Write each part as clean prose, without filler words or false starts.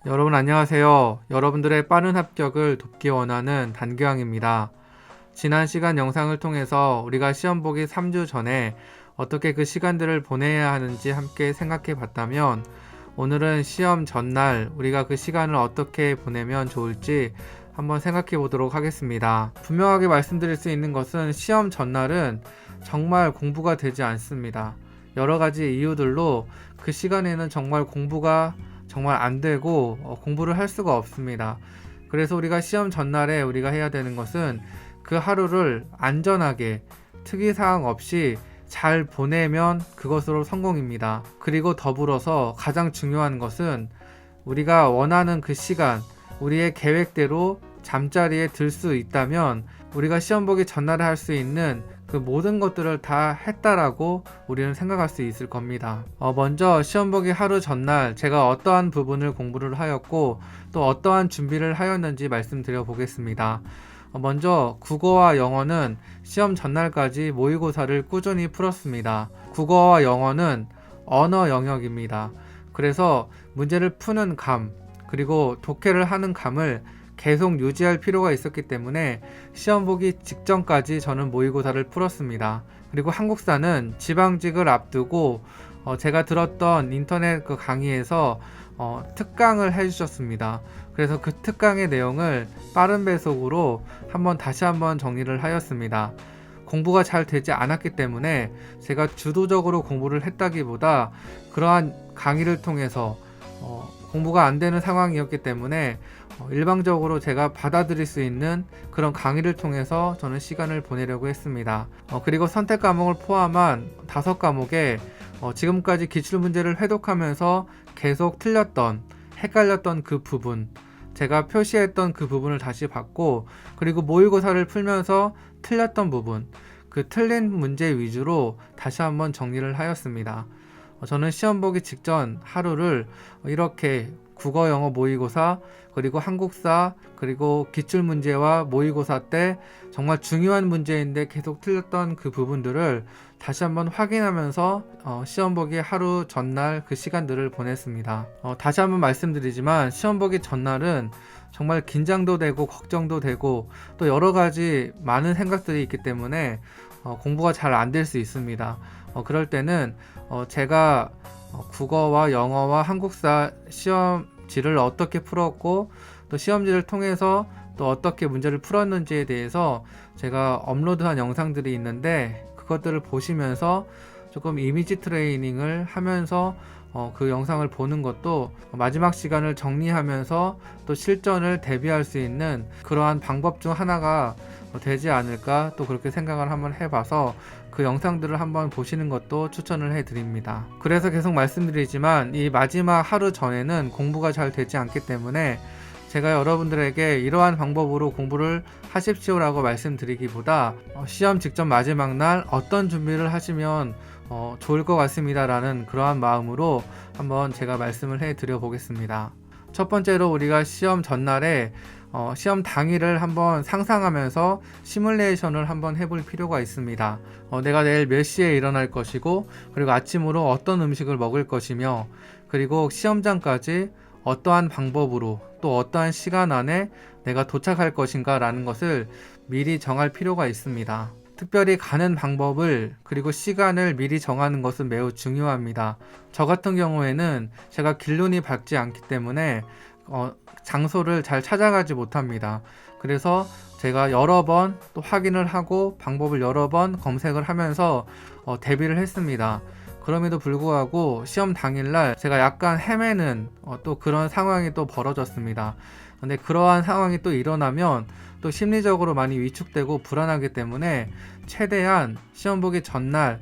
여러분 안녕하세요. 여러분들의 빠른 합격을 돕기 원하는 단교양입니다. 지난 시간 영상을 통해서 우리가 시험 보기 3주 전에 어떻게 그 시간들을 보내야 하는지 함께 생각해 봤다면, 오늘은 시험 전날 우리가 그 시간을 어떻게 보내면 좋을지 한번 생각해 보도록 하겠습니다. 분명하게 말씀드릴 수 있는 것은 시험 전날은 정말 공부가 되지 않습니다. 여러 가지 이유들로 그 시간에는 정말 공부가 정말 안 되고 공부를 할 수가 없습니다. 그래서 우리가 시험 전날에 우리가 해야 되는 것은 그 하루를 안전하게 특이사항 없이 잘 보내면 그것으로 성공입니다. 그리고 더불어서 가장 중요한 것은 우리가 원하는 그 시간, 우리의 계획대로 잠자리에 들 수 있다면 우리가 시험 보기 전날에 할 수 있는 그 모든 것들을 다 했다라고 우리는 생각할 수 있을 겁니다. 먼저 시험 보기 하루 전날 제가 어떠한 부분을 공부를 하였고 또 어떠한 준비를 하였는지 말씀드려 보겠습니다. 먼저 국어와 영어는 시험 전날까지 모의고사를 꾸준히 풀었습니다. 국어와 영어는 언어 영역입니다. 그래서 문제를 푸는 감, 그리고 독해를 하는 감을 계속 유지할 필요가 있었기 때문에 시험 보기 직전까지 저는 모의고사를 풀었습니다. 그리고 한국사는 지방직을 앞두고 제가 들었던 인터넷 그 강의에서 특강을 해주셨습니다. 그래서 그 특강의 내용을 빠른 배속으로 다시 한번 정리를 하였습니다. 공부가 잘 되지 않았기 때문에 제가 주도적으로 공부를 했다기보다 그러한 강의를 통해서 공부가 안 되는 상황이었기 때문에 일방적으로 제가 받아들일 수 있는 그런 강의를 통해서 저는 시간을 보내려고 했습니다. 그리고 선택 과목을 포함한 5과목에 지금까지 기출문제를 회독하면서 계속 틀렸던, 헷갈렸던 그 부분, 제가 표시했던 그 부분을 다시 봤고, 그리고 모의고사를 풀면서 틀렸던 부분, 그 틀린 문제 위주로 다시 한번 정리를 하였습니다. 저는 시험 보기 직전 하루를 이렇게 국어, 영어 모의고사, 그리고 한국사, 그리고 기출문제와 모의고사 때 정말 중요한 문제인데 계속 틀렸던 그 부분들을 다시 한번 확인하면서 시험 보기 하루 전날 그 시간들을 보냈습니다. 다시 한번 말씀드리지만 시험 보기 전날은 정말 긴장도 되고 걱정도 되고 또 여러 가지 많은 생각들이 있기 때문에 공부가 잘 안 될 수 있습니다. 그럴 때는 제가 국어와 영어와 한국사 시험지를 어떻게 풀었고 또 시험지를 통해서 또 어떻게 문제를 풀었는지에 대해서 제가 업로드한 영상들이 있는데, 그것들을 보시면서 조금 이미지 트레이닝을 하면서 그 영상을 보는 것도 마지막 시간을 정리하면서 또 실전을 대비할 수 있는 그러한 방법 중 하나가 되지 않을까, 또 그렇게 생각을 한번 해봐서 그 영상들을 한번 보시는 것도 추천을 해드립니다. 그래서 계속 말씀드리지만 이 마지막 하루 전에는 공부가 잘 되지 않기 때문에 제가 여러분들에게 이러한 방법으로 공부를 하십시오라고 말씀드리기보다 시험 직전 마지막 날 어떤 준비를 하시면 좋을 것 같습니다 라는 그러한 마음으로 한번 제가 말씀을 해드려 보겠습니다. 첫 번째로 우리가 시험 전날에 시험 당일을 한번 상상하면서 시뮬레이션을 한번 해볼 필요가 있습니다. 내가 내일 몇 시에 일어날 것이고, 그리고 아침으로 어떤 음식을 먹을 것이며, 그리고 시험장까지 어떠한 방법으로 또 어떠한 시간 안에 내가 도착할 것인가 라는 것을 미리 정할 필요가 있습니다. 특별히 가는 방법을 그리고 시간을 미리 정하는 것은 매우 중요합니다. 저 같은 경우에는 제가 길눈이 밝지 않기 때문에 장소를 잘 찾아가지 못합니다. 그래서 제가 여러 번 또 확인을 하고 방법을 여러 번 검색을 하면서 대비를 했습니다. 그럼에도 불구하고 시험 당일날 제가 약간 헤매는 또 그런 상황이 또 벌어졌습니다. 근데 그러한 상황이 또 일어나면 또 심리적으로 많이 위축되고 불안하기 때문에 최대한 시험 보기 전날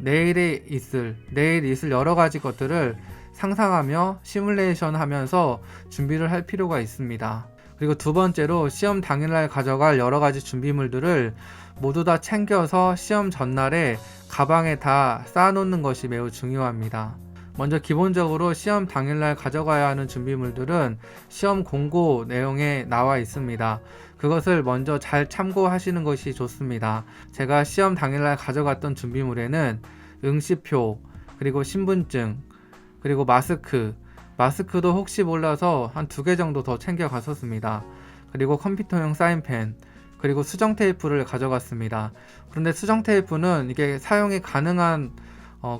내일 있을 여러 가지 것들을 상상하며 시뮬레이션 하면서 준비를 할 필요가 있습니다. 그리고 두 번째로 시험 당일날 가져갈 여러 가지 준비물들을 모두 다 챙겨서 시험 전날에 가방에 다 쌓아놓는 것이 매우 중요합니다. 먼저 기본적으로 시험 당일날 가져가야 하는 준비물들은 시험 공고 내용에 나와 있습니다. 그것을 먼저 잘 참고하시는 것이 좋습니다. 제가 시험 당일날 가져갔던 준비물에는 응시표, 그리고 신분증, 그리고 마스크도 혹시 몰라서 한 2개 정도 더 챙겨 갔었습니다. 그리고 컴퓨터용 사인펜, 그리고 수정 테이프를 가져갔습니다. 그런데 수정 테이프는 이게 사용이 가능한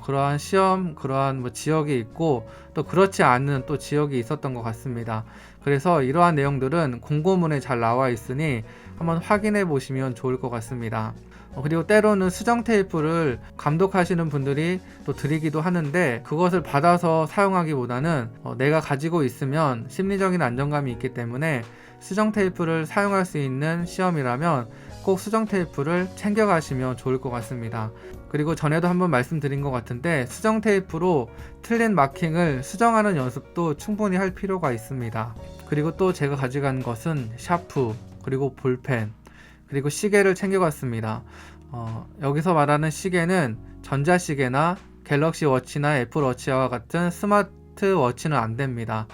그러한 시험, 그러한 뭐 지역이 있고 또 그렇지 않은 또 지역이 있었던 것 같습니다. 그래서 이러한 내용들은 공고문에 잘 나와 있으니 한번 확인해 보시면 좋을 것 같습니다. 그리고 때로는 수정 테이프를 감독하시는 분들이 또 드리기도 하는데, 그것을 받아서 사용하기보다는 내가 가지고 있으면 심리적인 안정감이 있기 때문에 수정 테이프를 사용할 수 있는 시험이라면 꼭 수정 테이프를 챙겨 가시면 좋을 것 같습니다. 그리고 전에도 한번 말씀드린 것 같은데, 수정 테이프로 틀린 마킹을 수정하는 연습도 충분히 할 필요가 있습니다. 그리고 또 제가 가져간 것은 샤프, 그리고 볼펜, 그리고 시계를 챙겨갔습니다. 여기서 말하는 시계는 전자시계나 갤럭시 워치나 애플 워치와 같은 스마트 워치는 안 됩니다.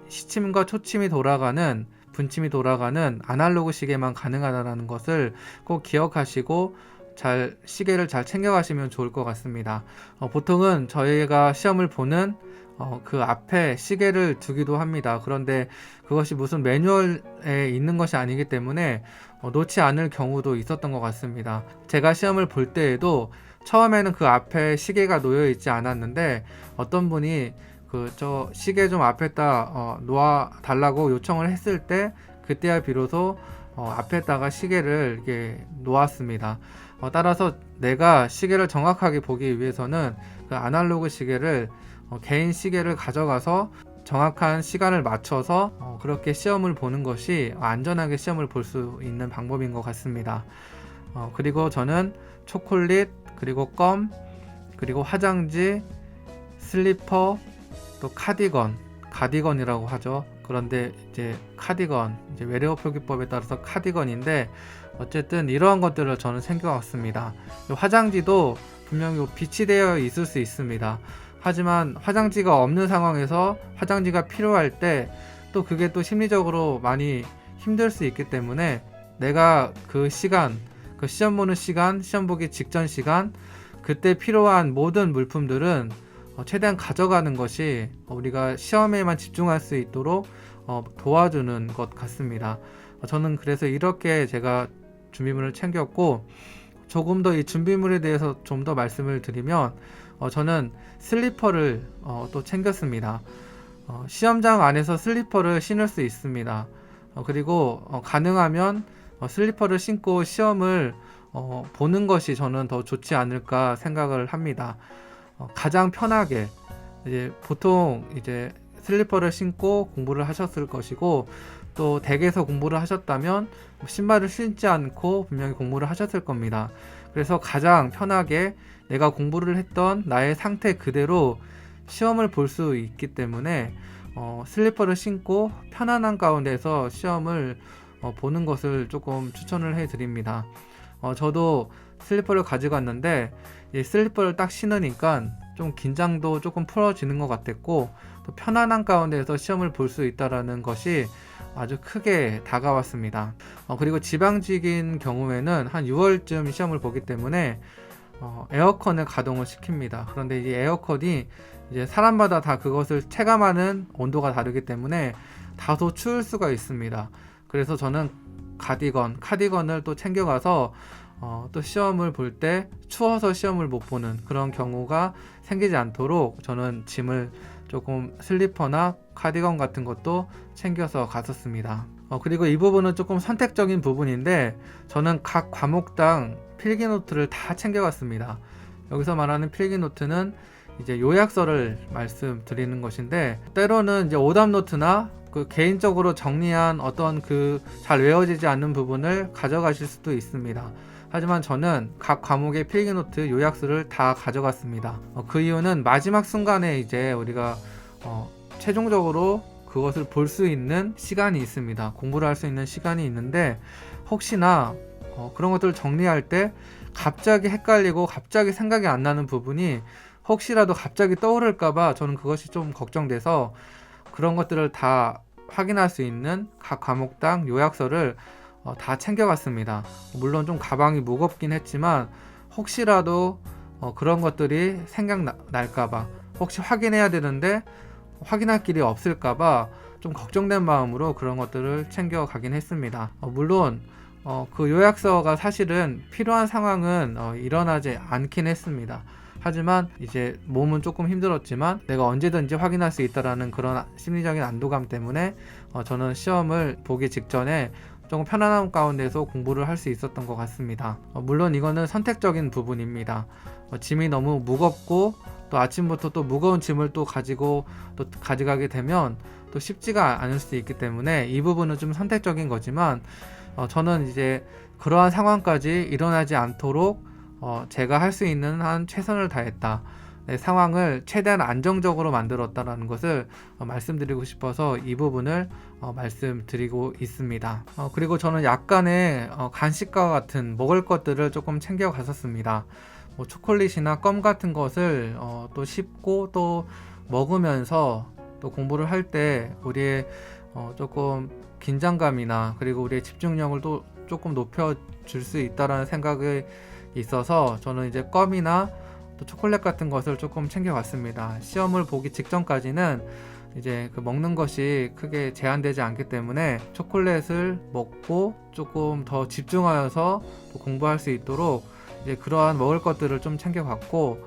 시침과 초침이 돌아가는, 분침이 돌아가는 아날로그 시계만 가능하다는 것을 꼭 기억하시고 시계를 잘 챙겨가시면 좋을 것 같습니다. 보통은 저희가 시험을 보는 그 앞에 시계를 두기도 합니다. 그런데 그것이 무슨 매뉴얼에 있는 것이 아니기 때문에 놓지 않을 경우도 있었던 것 같습니다. 제가 시험을 볼 때에도 처음에는 그 앞에 시계가 놓여 있지 않았는데, 어떤 분이 저 시계 좀 앞에다 놓아 달라고 요청을 했을 때, 그때야 비로소 앞에다가 시계를 이렇게 놓았습니다. 따라서 내가 시계를 정확하게 보기 위해서는 그 아날로그 시계를 개인 시계를 가져가서 정확한 시간을 맞춰서 그렇게 시험을 보는 것이 안전하게 시험을 볼 수 있는 방법인 것 같습니다. 그리고 저는 초콜릿, 그리고 껌, 그리고 화장지, 슬리퍼, 또 가디건이라고 하죠. 그런데 이제 외래어 표기법에 따라서 카디건인데, 어쨌든 이러한 것들을 저는 챙겨왔습니다. 화장지도 분명히 비치되어 있을 수 있습니다. 하지만 화장지가 없는 상황에서 화장지가 필요할 때 또 그게 또 심리적으로 많이 힘들 수 있기 때문에, 내가 그 시간, 그 시험 보는 시간, 시험 보기 직전 시간, 그때 필요한 모든 물품들은 최대한 가져가는 것이 우리가 시험에만 집중할 수 있도록 도와주는 것 같습니다. 저는 그래서 이렇게 제가 준비물을 챙겼고, 조금 더 이 준비물에 대해서 좀 더 말씀을 드리면, 저는 슬리퍼를 또 챙겼습니다. 시험장 안에서 슬리퍼를 신을 수 있습니다. 그리고 가능하면 슬리퍼를 신고 시험을 보는 것이 저는 더 좋지 않을까 생각을 합니다. 가장 편하게, 보통 슬리퍼를 신고 공부를 하셨을 것이고, 또 댁에서 공부를 하셨다면 신발을 신지 않고 분명히 공부를 하셨을 겁니다. 그래서 가장 편하게 내가 공부를 했던 나의 상태 그대로 시험을 볼 수 있기 때문에 슬리퍼를 신고 편안한 가운데서 시험을 보는 것을 조금 추천을 해드립니다. 저도 슬리퍼를 가져갔는데, 이 슬리퍼를 딱 신으니까 좀 긴장도 조금 풀어지는 것 같았고, 또 편안한 가운데서 시험을 볼 수 있다는 것이 아주 크게 다가왔습니다. 그리고 지방직인 경우에는 한 6월쯤 시험을 보기 때문에 에어컨을 가동을 시킵니다. 그런데 이 에어컨이 사람마다 다 그것을 체감하는 온도가 다르기 때문에 다소 추울 수가 있습니다. 그래서 저는 카디건을 또 챙겨가서 또 시험을 볼 때 추워서 시험을 못 보는 그런 경우가 생기지 않도록 저는 짐을 조금 슬리퍼나 카디건 같은 것도 챙겨서 갔었습니다. 그리고 이 부분은 조금 선택적인 부분인데, 저는 각 과목당 필기노트를 다 챙겨갔습니다. 여기서 말하는 필기노트는 요약서를 말씀드리는 것인데, 때로는 오답노트나 개인적으로 정리한 어떤 잘 외워지지 않는 부분을 가져가실 수도 있습니다. 하지만 저는 각 과목의 필기노트 요약서를 다 가져갔습니다. 그 이유는 마지막 순간에 우리가 최종적으로 그것을 볼 수 있는 시간이 있습니다. 공부를 할 수 있는 시간이 있는데, 혹시나 그런 것들을 정리할 때 갑자기 헷갈리고 갑자기 생각이 안 나는 부분이 혹시라도 갑자기 떠오를까봐 저는 그것이 좀 걱정돼서 그런 것들을 다 확인할 수 있는 각 과목당 요약서를 다 챙겨갔습니다. 물론 좀 가방이 무겁긴 했지만 혹시라도 그런 것들이 생각날까봐, 혹시 확인해야 되는데 확인할 길이 없을까봐 좀 걱정된 마음으로 그런 것들을 챙겨가긴 했습니다. 물론 그 요약서가 사실은 필요한 상황은 일어나지 않긴 했습니다. 하지만 이제 몸은 조금 힘들었지만 내가 언제든지 확인할 수 있다라는 그런 심리적인 안도감 때문에 저는 시험을 보기 직전에 조금 편안함 가운데서 공부를 할 수 있었던 것 같습니다. 물론 이거는 선택적인 부분입니다. 짐이 너무 무겁고 또 아침부터 또 무거운 짐을 또 가져가게 되면 또 쉽지가 않을 수 있기 때문에 이 부분은 좀 선택적인 거지만 저는 이제 그러한 상황까지 일어나지 않도록 제가 할 수 있는 한 최선을 다했다. 네, 상황을 최대한 안정적으로 만들었다라는 것을 말씀드리고 싶어서 이 부분을 말씀드리고 있습니다. 그리고 저는 약간의 간식과 같은 먹을 것들을 조금 챙겨 갔었습니다. 뭐 초콜릿이나 껌 같은 것을 또 씹고 또 먹으면서 또 공부를 할 때 우리의 조금 긴장감이나 그리고 우리의 집중력을 또 조금 높여줄 수 있다라는 생각이 있어서 저는 이제 껌이나 또 초콜릿 같은 것을 조금 챙겨갔습니다. 시험을 보기 직전까지는 이제 그 먹는 것이 크게 제한되지 않기 때문에 초콜릿을 먹고 조금 더 집중하여서 공부할 수 있도록 이제 그러한 먹을 것들을 좀 챙겨갔고,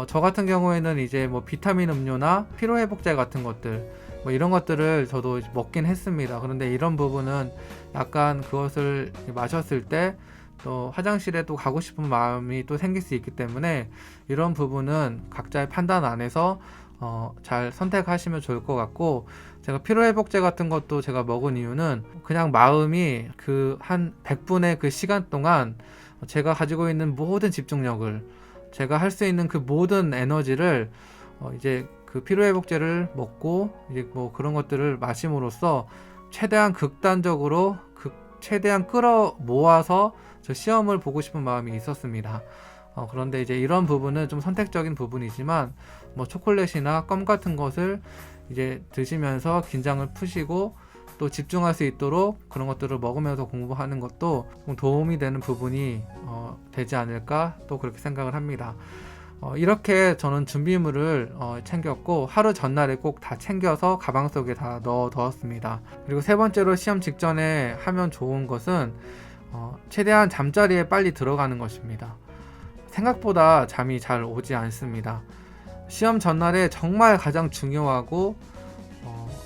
저 같은 경우에는 이제 뭐 비타민 음료나 피로회복제 같은 것들 뭐 이런 것들을 저도 먹긴 했습니다. 그런데 이런 부분은 약간 그것을 마셨을 때 또 화장실에 또 가고 싶은 마음이 또 생길 수 있기 때문에 이런 부분은 각자의 판단 안에서 잘 선택하시면 좋을 것 같고, 제가 피로회복제 같은 것도 제가 먹은 이유는 그냥 마음이 그 한 100분의 그 시간 동안 제가 가지고 있는 모든 집중력을, 제가 할 수 있는 그 모든 에너지를 이제 그 피로회복제를 먹고 이제 뭐 그런 것들을 마심으로써 최대한 극단적으로 최대한 끌어 모아서 저 시험을 보고 싶은 마음이 있었습니다. 그런데 이제 이런 부분은 좀 선택적인 부분이지만 뭐 초콜릿이나 껌 같은 것을 이제 드시면서 긴장을 푸시고 또 집중할 수 있도록 그런 것들을 먹으면서 공부하는 것도 도움이 되는 부분이 되지 않을까 또 그렇게 생각을 합니다. 이렇게 저는 준비물을 챙겼고 하루 전날에 꼭 다 챙겨서 가방 속에 다 넣어두었습니다. 그리고 세 번째로 시험 직전에 하면 좋은 것은 최대한 잠자리에 빨리 들어가는 것입니다. 생각보다 잠이 잘 오지 않습니다. 시험 전날에 정말 가장 중요하고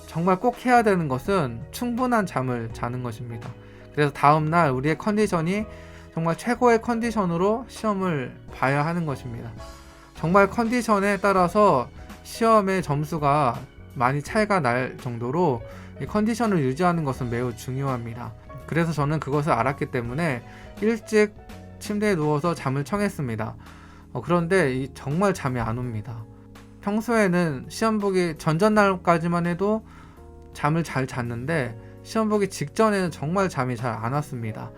정말 꼭 해야 되는 것은 충분한 잠을 자는 것입니다. 그래서 다음날 우리의 컨디션이 정말 최고의 컨디션으로 시험을 봐야 하는 것입니다. 정말 컨디션에 따라서 시험의 점수가 많이 차이가 날 정도로 이 컨디션을 유지하는 것은 매우 중요합니다. 그래서 저는 그것을 알았기 때문에 일찍 침대에 누워서 잠을 청했습니다. 그런데 정말 잠이 안 옵니다. 평소에는 시험 보기 전전날까지만 해도 잠을 잘 잤는데 시험 보기 직전에는 정말 잠이 잘 안 왔습니다.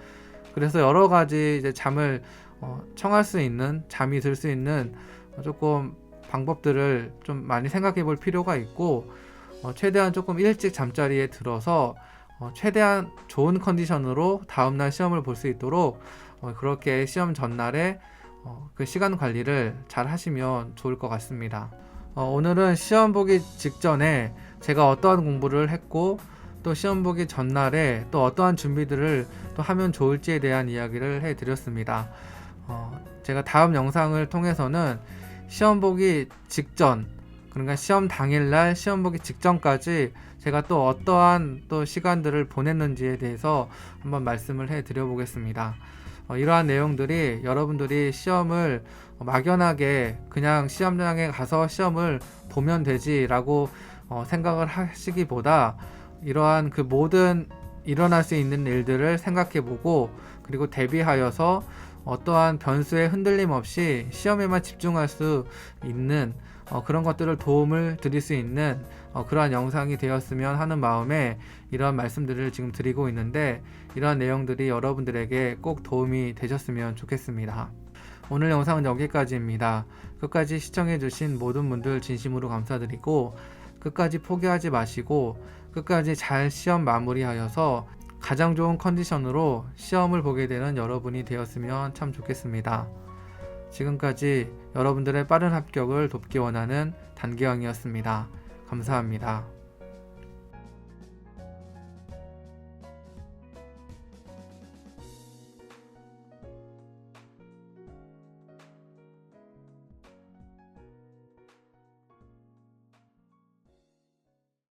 그래서 여러 가지 이제 잠을 청할 수 있는, 잠이 들 수 있는 조금 방법들을 좀 많이 생각해 볼 필요가 있고, 최대한 조금 일찍 잠자리에 들어서 최대한 좋은 컨디션으로 다음날 시험을 볼 수 있도록 그렇게 시험 전날에 그 시간 관리를 잘 하시면 좋을 것 같습니다. 오늘은 시험 보기 직전에 제가 어떠한 공부를 했고 또 시험 보기 전날에 또 어떠한 준비들을 또 하면 좋을지에 대한 이야기를 해드렸습니다. 제가 다음 영상을 통해서는 시험 보기 직전, 그러니까 시험 당일날 시험 보기 직전까지 제가 또 어떠한 또 시간들을 보냈는지에 대해서 한번 말씀을 해드려 보겠습니다. 이러한 내용들이 여러분들이 시험을 막연하게 그냥 시험장에 가서 시험을 보면 되지라고 생각을 하시기보다 이러한 그 모든 일어날 수 있는 일들을 생각해보고 그리고 대비하여서 어떠한 변수에 흔들림 없이 시험에만 집중할 수 있는 그런 것들을 도움을 드릴 수 있는 그러한 영상이 되었으면 하는 마음에 이러한 말씀들을 지금 드리고 있는데, 이러한 내용들이 여러분들에게 꼭 도움이 되셨으면 좋겠습니다. 오늘 영상은 여기까지입니다. 끝까지 시청해주신 모든 분들 진심으로 감사드리고, 끝까지 포기하지 마시고 끝까지 잘 시험 마무리하여서 가장 좋은 컨디션으로 시험을 보게 되는 여러분이 되었으면 참 좋겠습니다. 지금까지 여러분들의 빠른 합격을 돕기 원하는 단기왕이었습니다. 감사합니다.